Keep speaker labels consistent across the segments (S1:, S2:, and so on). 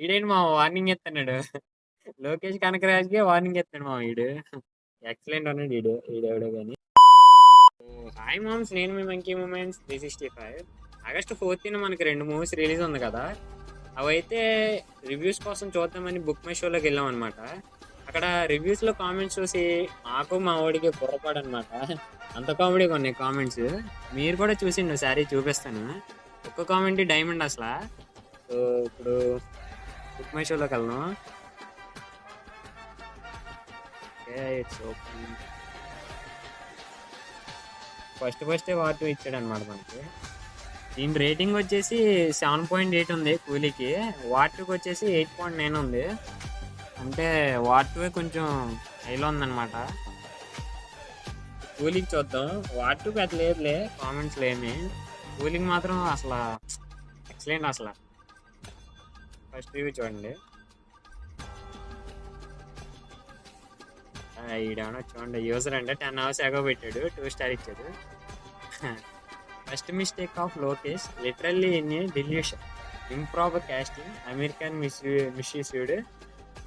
S1: ఈడేంటి మామ వార్నింగ్ ఇస్తున్నాడు. లోకేష్ కనకరాజ్‌కే వార్నింగ్ ఇస్తున్నాడు మామ ఈడు. ఎక్సలెంట్ ఉన్నాడు ఈడు. ఈడెవడో గాని. హాయ్ మామ్స్, నేను మీ మంకీ మూమెంట్స్ 365. ఆగస్టు 14 మనకి 2 మూవీస్ రిలీజ్ ఉంది కదా. అవైతే రివ్యూస్ కోసం చూద్దామని బుక్ మై షోలోకి వెళ్ళాం అనమాట. అక్కడ రివ్యూస్ లో కామెంట్స్ చూసి నాకు మా వాడికి బుర్రపాడనమాట. అంత కామెడీగా ఉన్నాయి కామెంట్స్. మీరు కూడా చూసిండు, సారీ చూపిస్తాను. ఒక్క కామెంట్ డైమండ్ అసలు. సో ఇప్పుడు బుక్ మై షోలోకి వెళ్దాం. Okay, it's open. First war 2 ఇచ్చాడు అనమాట మనకి. దీని రేటింగ్ వచ్చేసి 7.8 ఉంది కూలీకి. వార్ 2కి వచ్చేసి 8.9 ఉంది. అంటే వార్ 2 కొంచెం హైలో ఉందన్నమాట. కూలీకి చూద్దాం. వార్ 2కి అది లేదులే కామెంట్స్లో ఏమి. కూలీకి మాత్రం అసలు ఎక్సలెంట్ అసలు. ఫస్ట్ రివ్యూ చూడండి. ఈడేమన్నా చూడండి, యూజర్ అంటే 10 hours ఎగో పెట్టాడు, 2 స్టార్ ఇచ్చాడు. First mistake of Lokesh literally in a delusion, improper casting, American misused.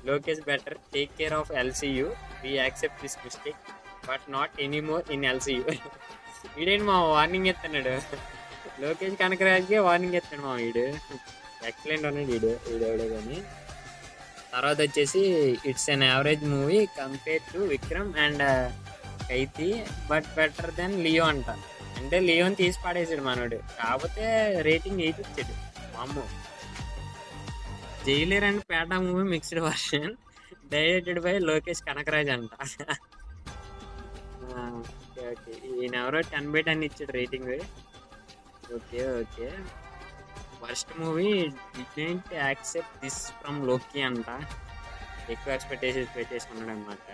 S1: Lokesh better take care of LCU, we accept this mistake but not anymore in LCU. ఈడేంటి మా warning ఇస్తున్నాడు. Lokesh కనకరాజ్కే warning ఇస్తున్నాడు మా వీడు. ఎక్సలెంట్ ఉన్నాడు ఈడెవడో కానీ. తర్వాత వచ్చేసి it's an average movie compare to Vikram and Kaithi but better than Leo అంట. అంటే లియోని తీసి పాడేసాడు మనోడు, కాకపోతే రేటింగ్ 8 ఇచ్చాడు. అమ్మో. Jailer and Petta movie mixed version directed by Lokesh Kanagaraj అంట. ఓకే ఓకే, ఈయన ఎవరో 10/10 ఇచ్చాడు rating. Okay. First movie didn't accept this from Loki అంట. ఎక్కువ ఎక్స్పెక్టేషన్స్ పెట్టేసుకున్నాడు అనమాట.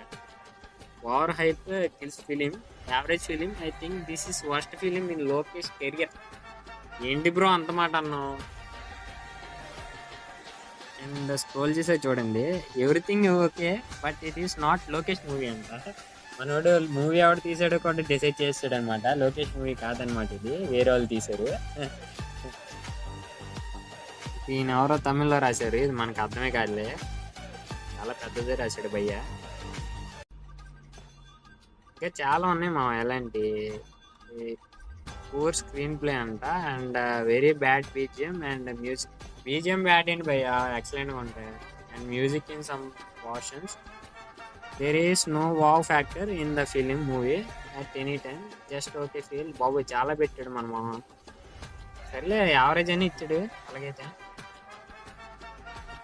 S1: Over hype kills film, average film. I think this is worst film in Lokesh career. ఏంటి bro అంత మాట అన్నావు? అండ్ స్క్రోల్ చేసే చూడండి, everything okay but it is not Lokesh movie అంట. మనోడు మూవీ ఎవడు తీసాడో కూడా డిసైడ్ చేస్తాడు అనమాట. లోకేష్ మూవీ కాదనమాట, ఇది వేరే వాళ్ళు తీశారు. ఈయన ఎవరో తమిళ్లో రాశారు, ఇది మనకు అర్థమే కాదులే, చాలా పెద్దదే రాశాడు భయ్య. ఇంకా చాలా ఉన్నాయి మా ఎలాంటి పూర్ స్క్రీన్ ప్లే అంట and very bad BGM and music. BGM bad ఏంటి భయ్య, ఎక్సలెంట్గా ఉంటాయి. And music in some portions. There is no wow factor in the film movie at any time, just okay feel. బాబు చాలా పెట్టాడు మన మొహం. సర్లే యావరేజ్ అని ఇచ్చాడు అలాగైతే.